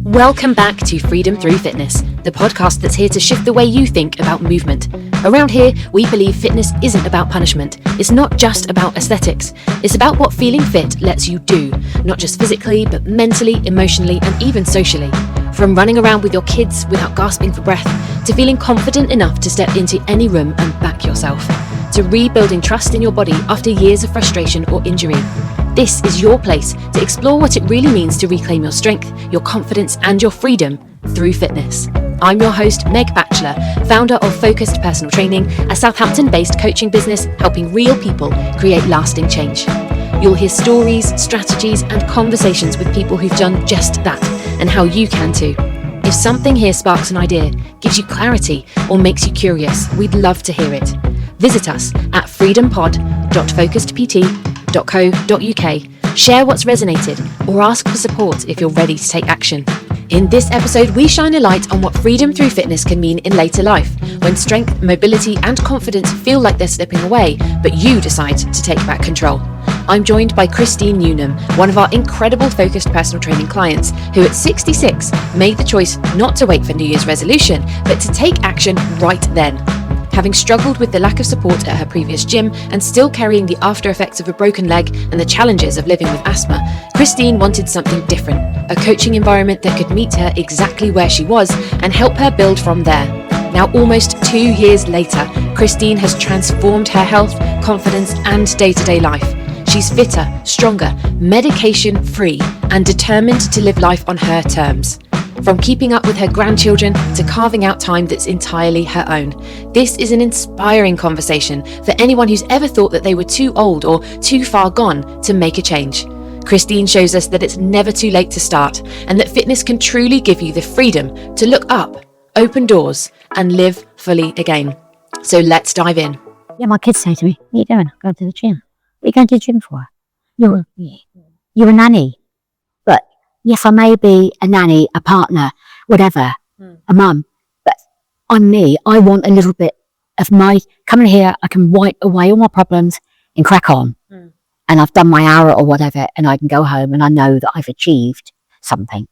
Welcome back to Freedom Through Fitness, the podcast that's here to shift the way you think about movement. Around here, we believe fitness isn't about punishment. It's not just about aesthetics. It's about what feeling fit lets you do, not just physically, but mentally, emotionally, and even socially. From running around with your kids without gasping for breath, to feeling confident enough to step into any room and back yourself, to rebuilding trust in your body after years of frustration or injury. This is your place to explore what it really means to reclaim your strength, your confidence, and your freedom through fitness. I'm your host, Meg Batchelor, founder of Focused Personal Training, a Southampton-based coaching business helping real people create lasting change. You'll hear stories, strategies, and conversations with people who've done just that, and how you can too. If something here sparks an idea, gives you clarity, or makes you curious, we'd love to hear it. Visit us at freedompod.focusedpt.co.uk, share what's resonated, or ask for support if you're ready to take action. In this episode, we shine a light on what freedom through fitness can mean in later life, when strength, mobility, and confidence feel like they're slipping away, but you decide to take back control. I'm joined by Christine Newnham, one of our incredible Focused Personal Training clients, who at 66 made the choice not to wait for New Year's resolution, but to take action right then. Having struggled with the lack of support at her previous gym and still carrying the after effects of a broken leg and the challenges of living with asthma, Christine wanted something different, a coaching environment that could meet her exactly where she was and help her build from there. Now, almost 2 years later, Christine has transformed her health, confidence, and day-to-day life. She's fitter, stronger, medication-free, and determined to live life on her terms. From keeping up with her grandchildren to carving out time that's entirely her own. This is an inspiring conversation for anyone who's ever thought that they were too old or too far gone to make a change. Christine shows us that it's never too late to start, and that fitness can truly give you the freedom to look up, open doors, and live fully again. So let's dive in. Yeah, my kids say to me, "What are you doing?" "Going to the gym." "What are you going to the gym for?" You're a nanny." But yes, I may be a nanny, a partner, whatever, a mum, but I'm me. I want a little bit of my, coming here, I can wipe away all my problems and crack on. And I've done my hour or whatever, and I can go home and I know that I've achieved something.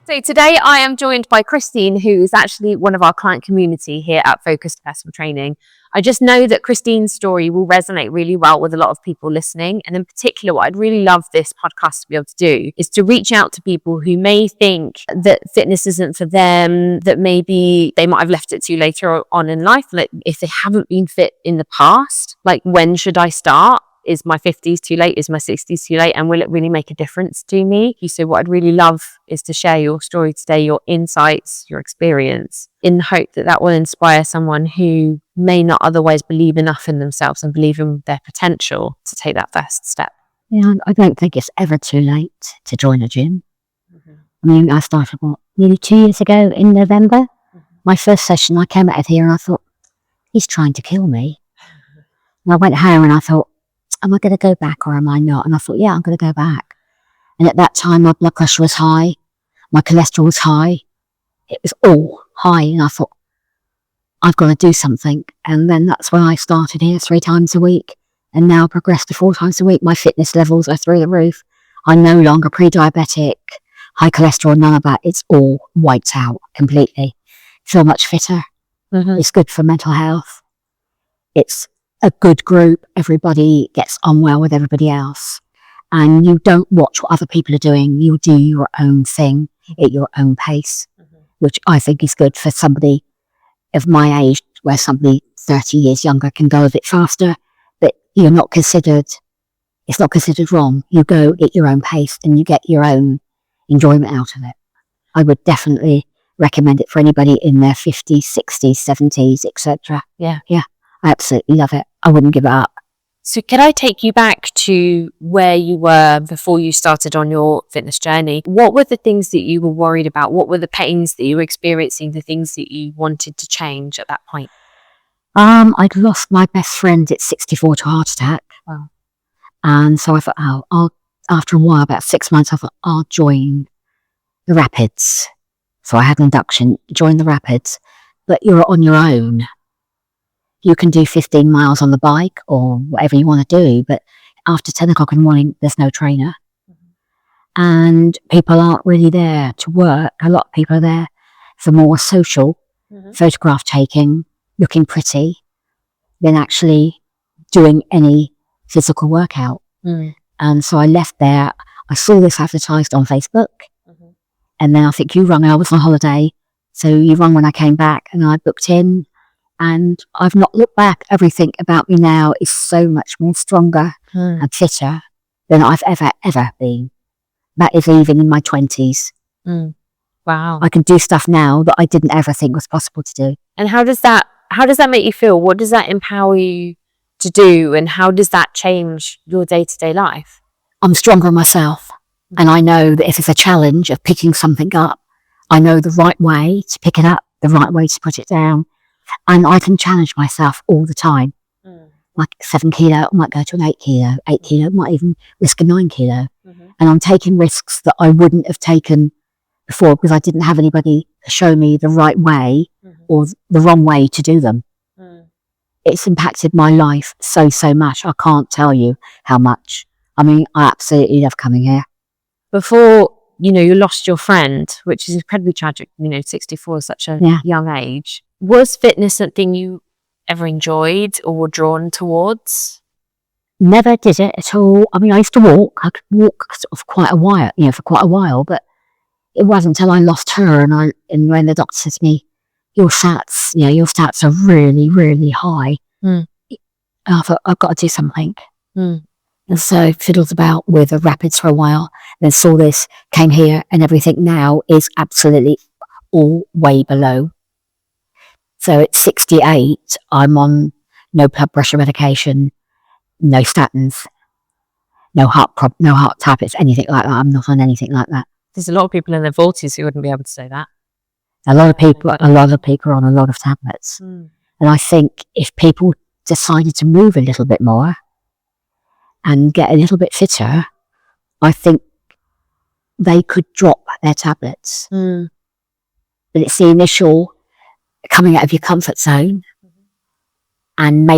So today I am joined by Christine, who is actually one of our client community here at Focused Personal Training. I just know that Christine's story will resonate really well with a lot of people listening. And in particular, what I'd really love this podcast to be able to do is to reach out to people who may think that fitness isn't for them, that maybe they might have left it too later on in life. Like if they haven't been fit in the past, like when should I start? Is my 50s too late? Is my 60s too late? And will it really make a difference to me? So what I'd really love is to share your story today, your insights, your experience, in the hope that that will inspire someone who may not otherwise believe enough in themselves and believe in their potential to take that first step. Yeah, I don't think it's ever too late to join a gym. I mean, I started, nearly 2 years ago in November. My first session, I came out of here and I thought, he's trying to kill me. And I went home and I thought, am I going to go back or am I not? And I thought, yeah, I'm going to go back. And at that time, my blood pressure was high. My cholesterol was high. It was all high. And I thought, I've got to do something. And then that's when I started here 3 times a week and now progressed to 4 times a week. My fitness levels are through the roof. I'm no longer pre-diabetic, high cholesterol, none of that. It's all wiped out completely. Feel much fitter. It's good for mental health. It's a good group. Everybody gets on well with everybody else. And you don't watch what other people are doing. You do your own thing at your own pace, which I think is good for somebody of my age, where somebody 30 years younger can go a bit faster, but you're not considered, it's not considered wrong. You go at your own pace and you get your own enjoyment out of it. I would definitely recommend it for anybody in their 50s, 60s, 70s, etc. Yeah, I absolutely love it. I wouldn't give it up. So can I take you back to where you were before you started on your fitness journey? What were the things that you were worried about? What were the pains that you were experiencing, the things that you wanted to change at that point? I'd lost my best friend at 64 to a heart attack. Wow. And so I thought, after a while, about 6 months, I thought, I'll join the Rapids. So I had an induction, join the Rapids, but you're on your own. You can do 15 miles on the bike or whatever you want to do, but after 10 o'clock in the morning, there's no trainer. and people aren't really there to work. A lot of people are there for more social photograph taking, looking pretty, than actually doing any physical workout. And so I left there. I saw this advertised on Facebook, and then I think you rung. I was on holiday, so you rung when I came back, and I booked in, and I've not looked back. Everything about me now is so much more stronger and fitter than I've ever been. That is even in my 20s. Wow. I can do stuff now that I didn't ever think was possible to do. And how does that make you feel? What does that empower you to do, and how does that change your day-to-day life? I'm stronger in myself, and I know that if it's a challenge of picking something up, I know the right way to pick it up, the right way to put it down, and I can challenge myself all the time. Like 7 kilo, I might go to an 8 kilo, 8 kilo, might even risk a 9 kilo. And I'm taking risks that I wouldn't have taken before because I didn't have anybody to show me the right way or the wrong way to do them. It's impacted my life so much. I can't tell you how much. I mean, I absolutely love coming here. Before, you lost your friend, which is incredibly tragic, 64 is such a young age. Was fitness something you ever enjoyed or were drawn towards? Never did it at all. I mean, I used to walk. I could walk sort of quite a while, for quite a while, but it wasn't until I lost her and when the doctor said to me, your stats are really, really high. And I thought, I've got to do something. And so fiddled about with the rapids for a while, then saw this, came here, and everything now is absolutely all way below. So at 68, I'm on no blood pressure medication, no statins, no heart tablets, anything like that. I'm not on anything like that. There's a lot of people in their 40s who wouldn't be able to say that. A lot of people are on a lot of tablets. And I think if people decided to move a little bit more and get a little bit fitter, I think they could drop their tablets. But it's the initial coming out of your comfort zone and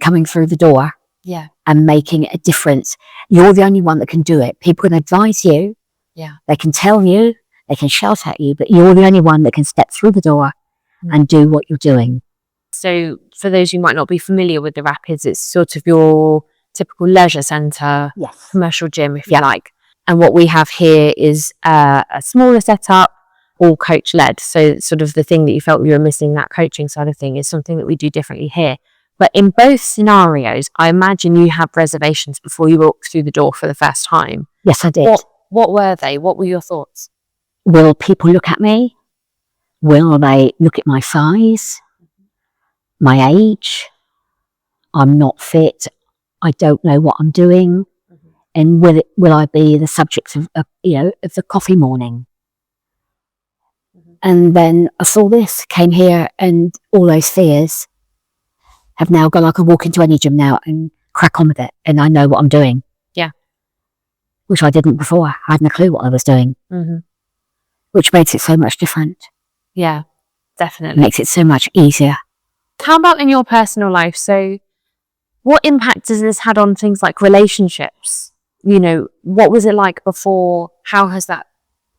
coming through the door and making a difference. You're the only one that can do it. People can advise you. They can tell you, they can shout at you, but you're the only one that can step through the door and do what you're doing. So for those who might not be familiar with the Rapids, it's sort of your typical leisure centre, commercial gym, if you like. And what we have here is a smaller setup, all coach led. So sort of the thing that you felt you were missing, that coaching side of thing, is something that we do differently here. But in both scenarios, I imagine you have reservations before you walk through the door for the first time. Yes, I did. What were they? What were your thoughts? Will people look at me? Will they look at my size? My age? I'm not fit. I don't know what I'm doing. And will I be the subject of the coffee morning? And then I saw this, came here, and all those fears have now gone. I can walk into any gym now and crack on with it, and I know what I'm doing. Which I didn't before. I had no clue what I was doing. Which makes it so much different. Yeah, definitely. It makes it so much easier. How about in your personal life? So what impact has this had on things like relationships? What was it like before? How has that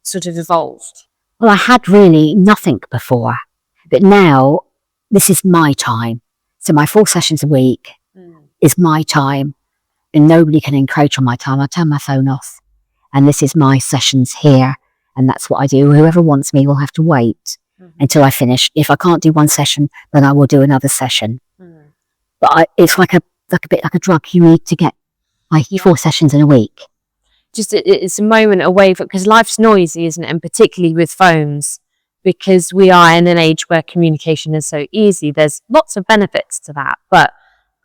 sort of evolved? Well, I had really nothing before, but now this is my time. So my 4 sessions a week is my time, and nobody can encroach on my time. I turn my phone off, and this is my sessions here, and that's what I do. Whoever wants me will have to wait until I finish. If I can't do one session, then I will do another session. But it's like a bit like a drug. You need to get like 4 sessions in a week. Just it's a moment away because life's noisy, isn't it? And particularly with phones, because we are in an age where communication is so easy. There's lots of benefits to that, but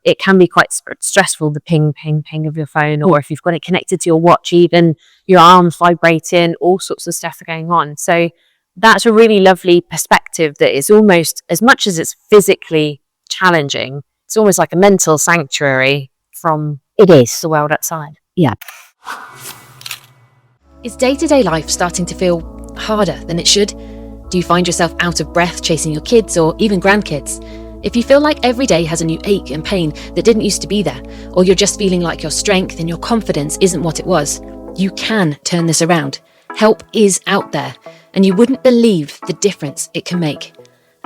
it can be quite stressful, the ping, ping, ping of your phone, or if you've got it connected to your watch, even your arms vibrating, all sorts of stuff are going on. So that's a really lovely perspective that is almost, as much as it's physically challenging, it's almost like a mental sanctuary from the world outside. Yeah. Is day-to-day life starting to feel harder than it should? Do you find yourself out of breath chasing your kids or even grandkids? If you feel like every day has a new ache and pain that didn't used to be there, or you're just feeling like your strength and your confidence isn't what it was, You can turn this around. Help is out there, and you wouldn't believe the difference it can make.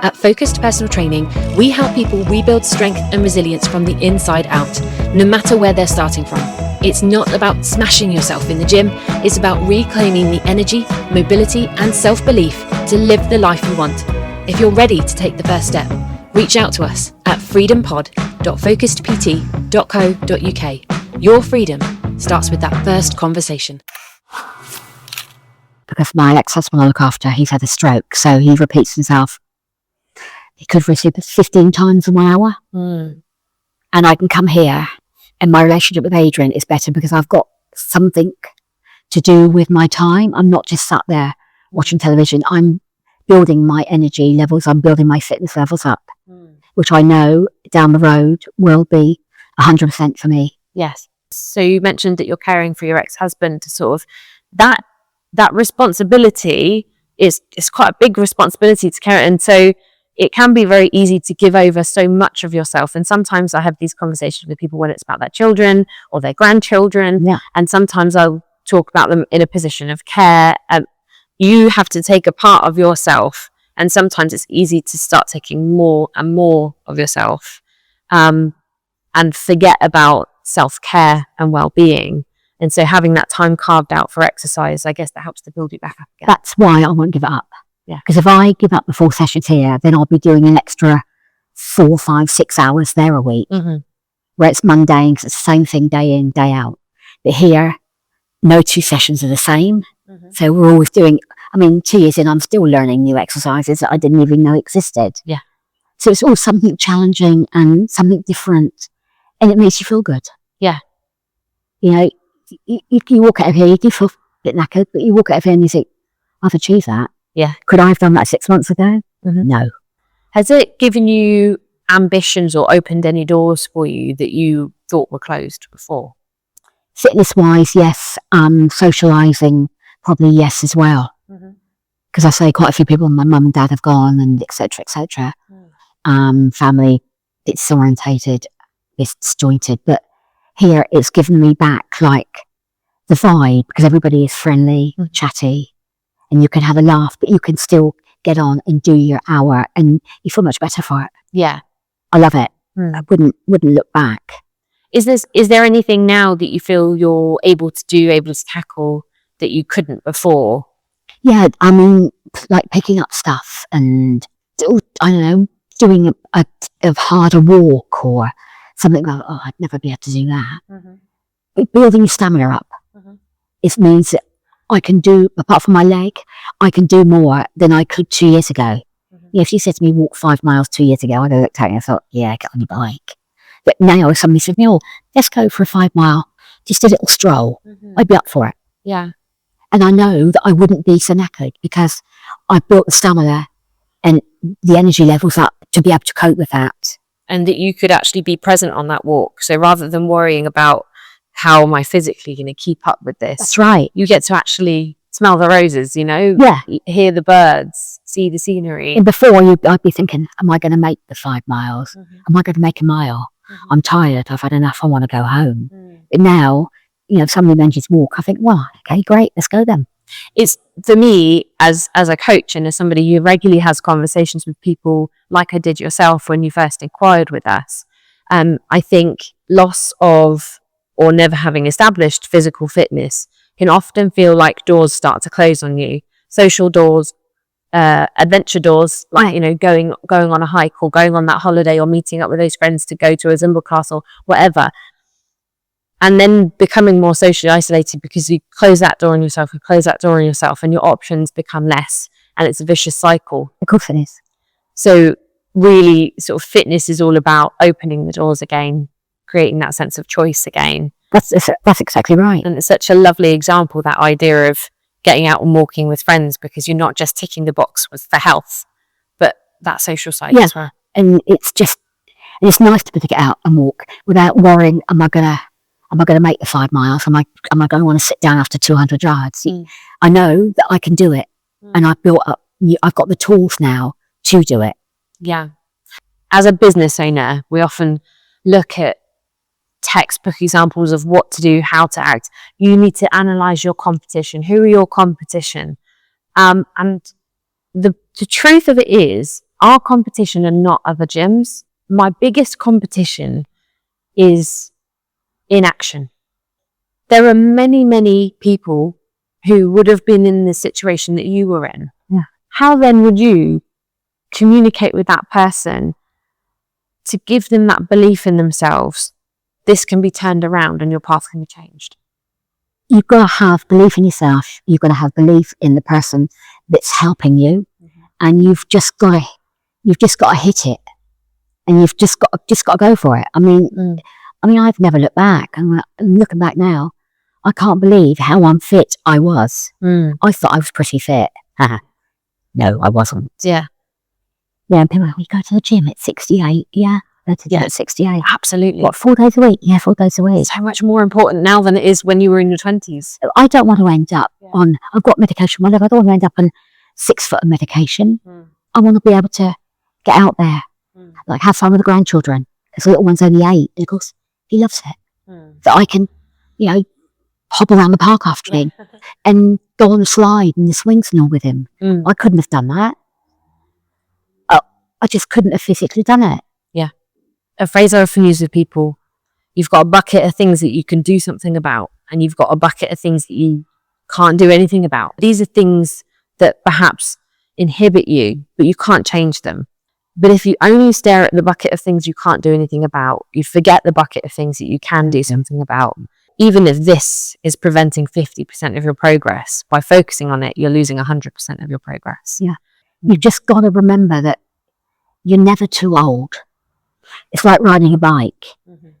At Focused Personal Training, we help people rebuild strength and resilience from the inside out, no matter where they're starting from. It's not about smashing yourself in the gym, it's about reclaiming the energy, mobility, and self-belief to live the life you want. If you're ready to take the first step, reach out to us at freedompod.focusedpt.co.uk. Your freedom starts with that first conversation. Because my ex-husband I look after, he's had a stroke, so he repeats himself. He could receive 15 times an hour. And I can come here, and my relationship with Adrian is better because I've got something to do with my time. I'm not just sat there watching television. I'm building my energy levels. I'm building my fitness levels up, which I know down the road will be 100% for me. Yes. So you mentioned that you're caring for your ex-husband, to sort of that responsibility is quite a big responsibility to carry. And so it can be very easy to give over so much of yourself. And sometimes I have these conversations with people when it's about their children or their grandchildren. Yeah. And sometimes I'll talk about them in a position of care. You have to take a part of yourself. And sometimes it's easy to start taking more and more of yourself and forget about self-care and well-being. And so having that time carved out for exercise, I guess that helps to build you back up again. That's why I won't give it up. Yeah. Because if I give up the 4 sessions here, then I'll be doing an extra 4, 5, 6 hours there a week. Where it's mundane because it's the same thing day in, day out. But here, no 2 sessions are the same. So we're always doing, 2 years in, I'm still learning new exercises that I didn't even know existed. Yeah. So it's all something challenging and something different. And it makes you feel good. Yeah. You know, you walk out of here, you do feel a bit knackered, but you walk out of here and you think, I've achieved that. Yeah. Could I have done that 6 months ago? No. Has it given you ambitions or opened any doors for you that you thought were closed before? Fitness-wise, yes. Socialising, probably yes as well. Because I say quite a few people, my mum and dad have gone, and etc., etc. Family, it's disorientated, it's disjointed. But here, it's given me back like the vibe, because everybody is friendly, chatty, and you can have a laugh, but you can still get on and do your hour, and you feel much better for it. Yeah. I love it. I wouldn't look back. Is there anything now that you feel you're able to do, able to tackle that you couldn't before? Yeah, like picking up stuff and, I don't know, doing a harder walk or something like, I'd never be able to do that. But building your stamina up. It means that I can do, apart from my leg, I can do more than I could 2 years ago. Yeah, if you said to me, walk 5 miles 2 years ago, I'd have looked at you and thought, yeah, get on your bike. But now if somebody said to me, let's go for a 5 mile, just a little stroll, I'd be up for it. Yeah. And I know that I wouldn't be so knackered because I've built the stamina and the energy levels up to be able to cope with that. And that you could actually be present on that walk. So rather than worrying about how am I physically going to keep up with this? That's right. You get to actually smell the roses, Yeah. Hear the birds, see the scenery. And before, I'd be thinking, am I going to make the 5 miles? Am I going to make a mile? I'm tired. I've had enough. I want to go home. But now, if somebody mentions walk, I think, well, okay, great. Let's go then. It's, for me, as a coach and as somebody who regularly has conversations with people like I did yourself when you first inquired with us, I think loss of or never having established physical fitness can often feel like doors start to close on you. Social doors, adventure doors, like, going on a hike or going on that holiday or meeting up with those friends to go to a Zumba class or whatever. And then becoming more socially isolated because you close that door on yourself, and your options become less, and it's a vicious cycle. Of course it is. So really, sort of fitness is all about opening the doors again, creating that sense of choice again. That's exactly right. And it's such a lovely example, that idea of getting out and walking with friends, because you're not just ticking the box for health, but that social side as well. And it's nice to be able to get out and walk without worrying, am I going to make the 5 miles? Am I going to want to sit down after 200 yards? I know that I can do it, and I've got the tools now to do it. Yeah. As a business owner, we often look at textbook examples of what to do, how to act. You need to analyze your competition. Who are your competition? And the truth of it is, our competition are not other gyms. My biggest competition is inaction. There are many, many people who would have been in the situation that you were in. Yeah. How then would you communicate with that person to give them that belief in themselves? This can be turned around and your path can be changed. You've got to have belief in yourself. You've got to have belief in the person that's helping you, and you've just got to hit it, and you've just got to go for it. I mean, I've never looked back. I'm looking back now. I can't believe how unfit I was. I thought I was pretty fit. No, I wasn't. Yeah. Yeah, and people are like, we go to the gym at 68. Yeah, go to the gym at 68. Absolutely. What, 4 days a week? Yeah, 4 days a week. So much more important now than it is when you were in your 20s. I don't want to end up on, I've got medication, whatever. I don't want to end up on 6 foot of medication. I want to be able to get out there, like have fun with the grandchildren. Because the little one's only 8. And of course, he loves it. That I can, hop around the park after him and go on the slide and the swings and all with him. I couldn't have done that. I just couldn't have physically done it. Yeah. A phrase I often use with people, you've got a bucket of things that you can do something about, and you've got a bucket of things that you can't do anything about. These are things that perhaps inhibit you, but you can't change them. But if you only stare at the bucket of things you can't do anything about, you forget the bucket of things that you can do something about. Even if this is preventing 50% of your progress, by focusing on it, you're losing 100% of your progress. Yeah. You've just got to remember that you're never too old. It's like riding a bike.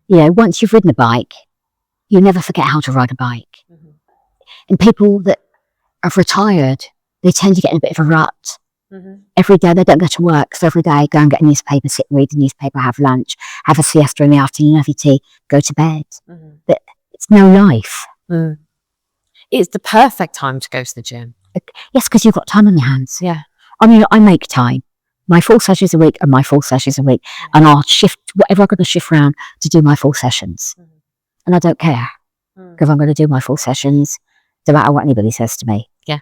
Once you've ridden a bike, you never forget how to ride a bike. And people that have retired, they tend to get in a bit of a rut. Every day they don't go to work, so every day go and get a newspaper, sit and read the newspaper, have lunch, have a siesta in the afternoon, have your tea, go to bed. But it's no life. It's the perfect time to go to the gym. Yes, because you've got time on your hands. Yeah. I mean, I make time. My 4 sessions a week are my 4 sessions a week. And I'll shift whatever I've got to shift around to do my 4 sessions. And I don't care. Because I'm going to do my 4 sessions, no matter what anybody says to me. Yeah.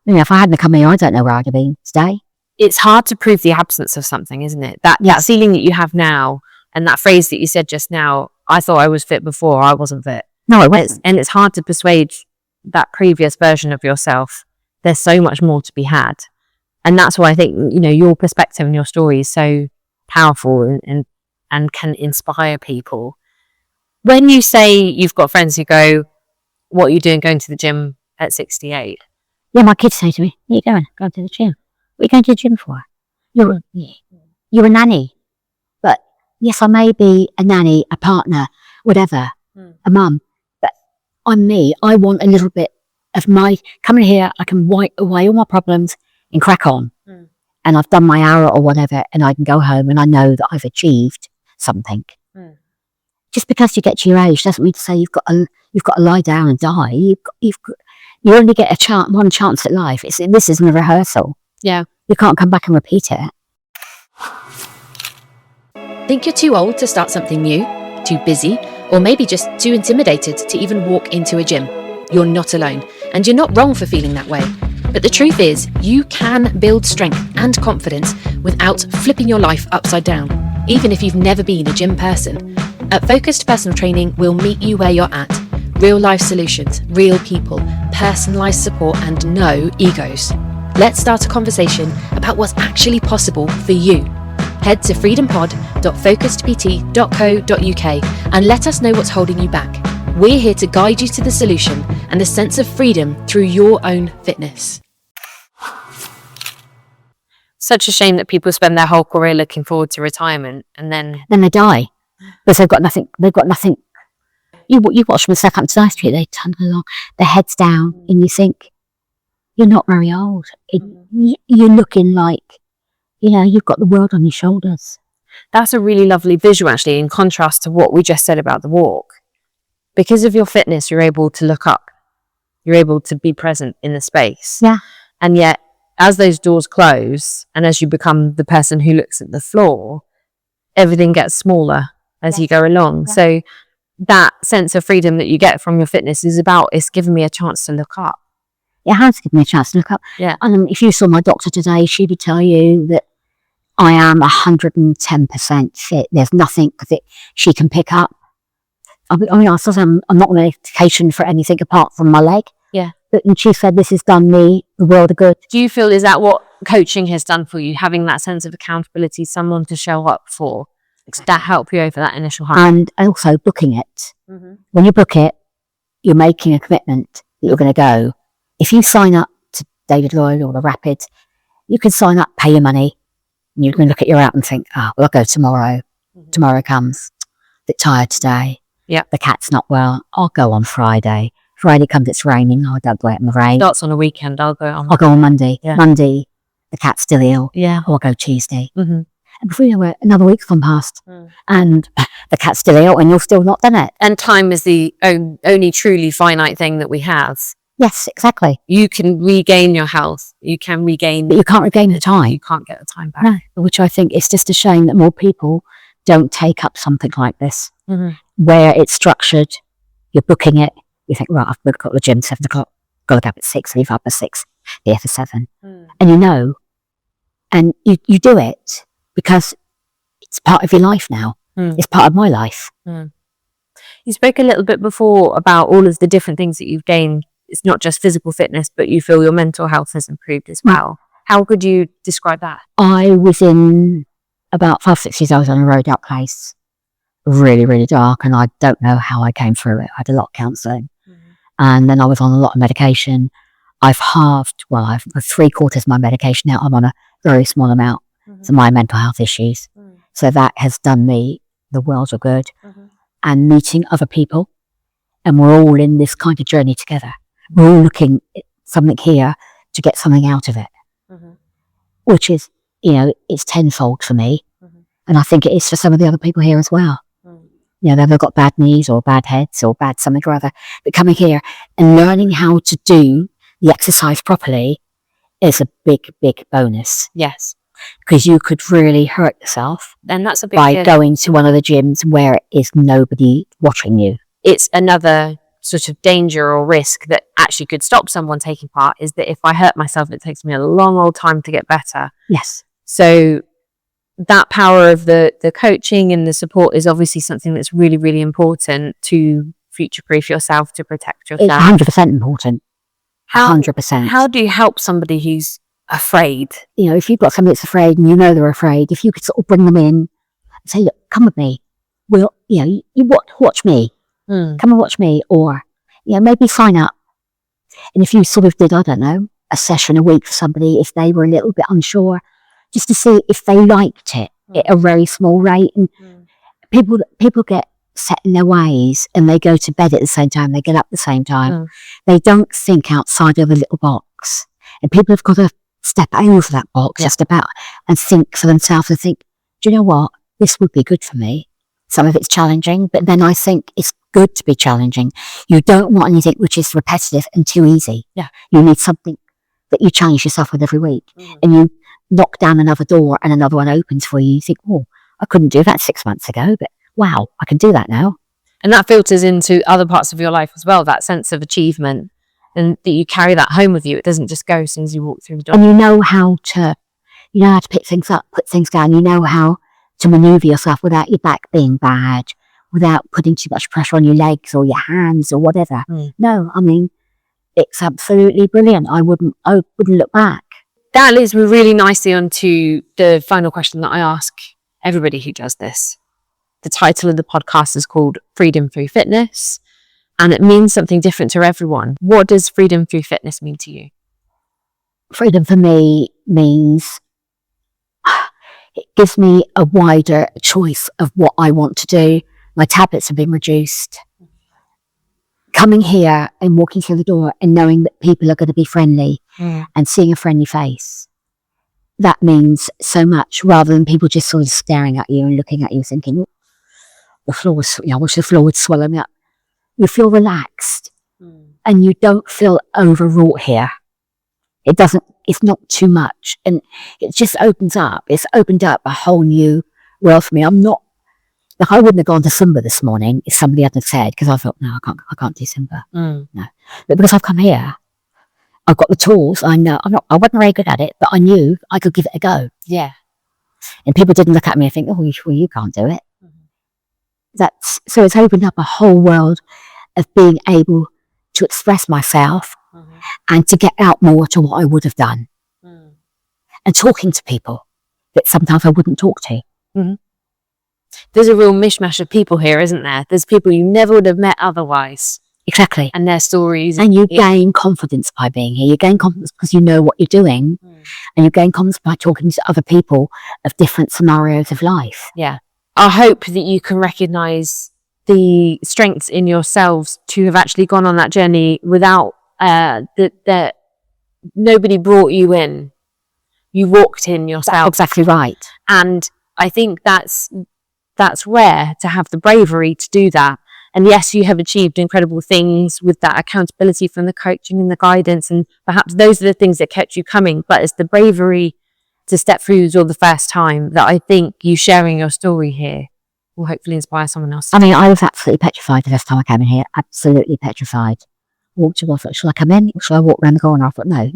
If I hadn't come here, I don't know where I'd have been today. It's hard to prove the absence of something, isn't it? That feeling that you have now, and that phrase that you said just now, I thought I was fit before, I wasn't fit. No, I wasn't. And it's hard to persuade that previous version of yourself. There's so much more to be had. And that's why I think, your perspective and your story is so powerful and can inspire people. When you say you've got friends who go, what are you doing going to the gym at 68? Yeah, my kids say to me, where are you going? Going to the gym. What are you going to the gym for? You're a nanny. But yes, I may be a nanny, a partner, whatever, a mum. But I'm me. I want a little bit of my, coming here, I can wipe away all my problems and crack on. And I've done my hour or whatever, and I can go home and I know that I've achieved something. Just because you get to your age doesn't mean to say you've got to lie down and die. You only get one chance at life. This isn't a rehearsal. Yeah. You can't come back and repeat it. Think you're too old to start something new, too busy, or maybe just too intimidated to even walk into a gym? You're not alone, and you're not wrong for feeling that way. But the truth is, you can build strength and confidence without flipping your life upside down, even if you've never been a gym person. At Focused Personal Training, we'll meet you where you're at. Real life solutions, real people, personalised support, and no egos. Let's start a conversation about what's actually possible for you. Head to freedompod.focusedpt.co.uk and let us know what's holding you back. We're here to guide you to the solution and a sense of freedom through your own fitness. Such a shame that people spend their whole career looking forward to retirement and then they die because they've got nothing. You watch them step up to the street, they turn along, their heads down, and you think, you're not very old. You're looking like, you've got the world on your shoulders. That's a really lovely visual, actually, in contrast to what we just said about the walk. Because of your fitness, you're able to look up. You're able to be present in the space. Yeah. And yet, as those doors close, and as you become the person who looks at the floor, everything gets smaller as you go along. Yeah. So that sense of freedom that you get from your fitness is about, it's given me a chance to look up. It has given me a chance to look up. Yeah. And if you saw my doctor today, she would tell you that I am 110% fit. There's nothing that she can pick up. I mean, I said I'm not on medication for anything apart from my leg. Yeah. And she said this has done me the world of good. Do you feel, is that what coaching has done for you? Having that sense of accountability, someone to show up for, does that help you over that initial hump? And also booking it. When you book it, you're making a commitment that you're going to go. If you sign up to David Lloyd or the Rapid, you can sign up, pay your money, and you can look at your app and think, well, I'll go tomorrow. Tomorrow comes. A bit tired today. Yeah. The cat's not well. I'll go on Friday. Friday comes, it's raining. I don't go out in the rain. Starts on a weekend. I'll go on Monday. Yeah. Monday, the cat's still ill. Yeah. I'll go Tuesday. Mm-hmm. And before you know it, another week's gone past. And the cat's still ill and you've still not done it. And time is the only truly finite thing that we have. Yes, exactly. You can regain your health. You can regain... But you can't regain the time. You can't get the time back. No, which I think is just a shame that more people don't take up something like this, where it's structured, you're booking it, you think, right, I've got the gym 7 o'clock, got to go up at 6, leave up at 6, be here for 7. And you know, and you do it because it's part of your life now. It's part of my life. You spoke a little bit before about all of the different things that you've gained. It's not just physical fitness, but you feel your mental health has improved as well. How could you describe that? I was in about 5, 6 years, I was on a road out place, really, really dark, and I don't know how I came through it. I had a lot of counselling. And then I was on a lot of medication. I've halved, well, I've 3/4 of my medication now. I'm on a very small amount for my mental health issues. So that has done me the world of good. And meeting other people. And we're all in this kind of journey together. We're all looking at something here to get something out of it. Which is, you know, it's tenfold for me. And I think it is for some of the other people here as well. You know, they've got bad knees or bad heads or bad something or other. But coming here and learning how to do the exercise properly is a big, big bonus. Yes. Because you could really hurt yourself And that's a big by going to one of the gyms where is nobody watching you. It's another sort of danger or risk that actually could stop someone taking part, is that if I hurt myself, it takes me a long old time to get better. Yes. So that power of the coaching and the support is obviously something that's really, really important to future-proof yourself, to protect yourself. It's 100% important. 100%. How do you help somebody who's afraid? You know, if you've got somebody that's afraid and you know they're afraid, if you could sort of bring them in and say, look, come with me. Well, you know, you watch me. Come and watch me. Or, you know, maybe sign up. And if you sort of did, I don't know, a session a week for somebody, if they were a little bit unsure, just to see if they liked it at a very small rate. And people get set in their ways and they go to bed at the same time, they get up at the same time. They don't think outside of a little box. And people have got to step over that box just about and think for themselves and think, do you know what? This would be good for me. Some of it's challenging, but then I think it's good to be challenging. You don't want anything which is repetitive and too easy. Yeah. You need something that you challenge yourself with every week. And you knock down another door and another one opens for you. You think, oh, I couldn't do that 6 months ago, but wow, I can do that now. And that filters into other parts of your life as well, that sense of achievement, and that you carry that home with you. It doesn't just go as soon as you walk through the door. And you know how to pick things up, put things down. You know how to maneuver yourself without your back being bad, without putting too much pressure on your legs or your hands or whatever. No, I mean, it's absolutely brilliant. I wouldn't look back. That leads me really nicely onto the final question that I ask everybody who does this. The title of the podcast is called Freedom Through Fitness, and it means something different to everyone. What does freedom through fitness mean to you? Freedom for me means it gives me a wider choice of what I want to do. My tablets have been reduced. Coming here and walking through the door and knowing that people are going to be friendly and seeing a friendly face, that means so much, rather than people just sort of staring at you and looking at you thinking, the floor was, I wish the floor would swallow me up. You feel relaxed and you don't feel overwrought here. It's not too much, and it just opens up. It's opened up a whole new world for me. I'm not Like, I wouldn't have gone to Zumba this morning if somebody hadn't said, because I thought, no, I can't do Zumba. No. But because I've come here, I've got the tools. I know I wasn't very good at it, but I knew I could give it a go. Yeah. And people didn't look at me and think, oh, you can't do it. So it's opened up a whole world of being able to express myself and to get out more to what I would have done. And talking to people that sometimes I wouldn't talk to. There's a real mishmash of people here, isn't there? There's people you never would have met otherwise. Exactly. And their stories. And you gain confidence by being here. You gain confidence because you know what you're doing. And you gain confidence by talking to other people of different scenarios of life. Yeah. I hope that you can recognise the strengths in yourselves to have actually gone on that journey without that nobody brought you in. You walked in yourself. That's exactly right. And I think that's rare to have the bravery to do that. And yes, you have achieved incredible things with that accountability from the coaching and the guidance. And perhaps those are the things that kept you coming. But it's the bravery to step through the door the first time that I think you sharing your story here will hopefully inspire someone else. I mean, I was absolutely petrified the first time I came in here. Absolutely petrified. Walked to, I thought, shall I come in? Or shall I walk around the corner? I thought, no.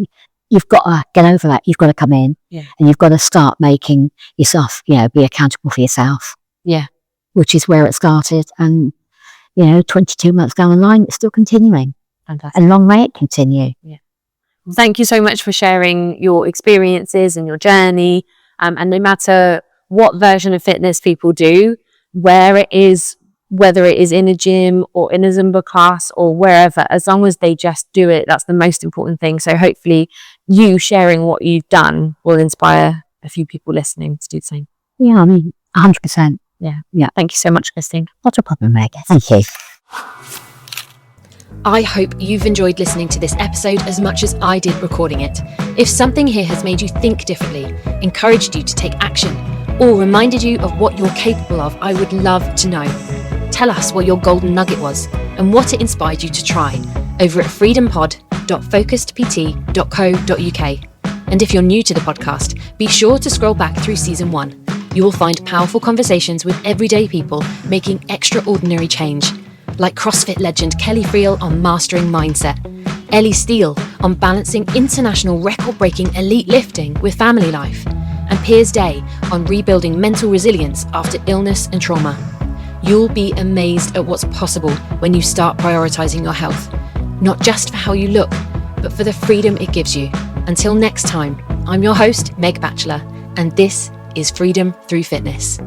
You've got to get over that. You've got to come in. And you've got to start making yourself, be accountable for yourself. Yeah. Which is where it started. And, 22 months down the line, it's still continuing. Fantastic. And long may it continue. Yeah. Well, thank you so much for sharing your experiences and your journey. And no matter what version of fitness people do, where it is, whether it is in a gym or in a Zumba class or wherever, as long as they just do it, that's the most important thing. So hopefully you sharing what you've done will inspire a few people listening to do the same. Yeah, I mean, 100%. Yeah. Thank you so much, Christine. Not a problem, Meg. Thank you. I hope you've enjoyed listening to this episode as much as I did recording it. If something here has made you think differently, encouraged you to take action, or reminded you of what you're capable of, I would love to know. Tell us what your golden nugget was and what it inspired you to try over at freedompod.focusedpt.co.uk. And if you're new to the podcast, be sure to scroll back through season 1. You will find powerful conversations with everyday people making extraordinary change, like CrossFit legend Kelly Friel on mastering mindset, Ellie Steele on balancing international record-breaking elite lifting with family life, and Piers Day on rebuilding mental resilience after illness and trauma. You'll be amazed at what's possible when you start prioritising your health, not just for how you look, but for the freedom it gives you. Until next time, I'm your host, Meg Batchelor, and this is Freedom Through Fitness.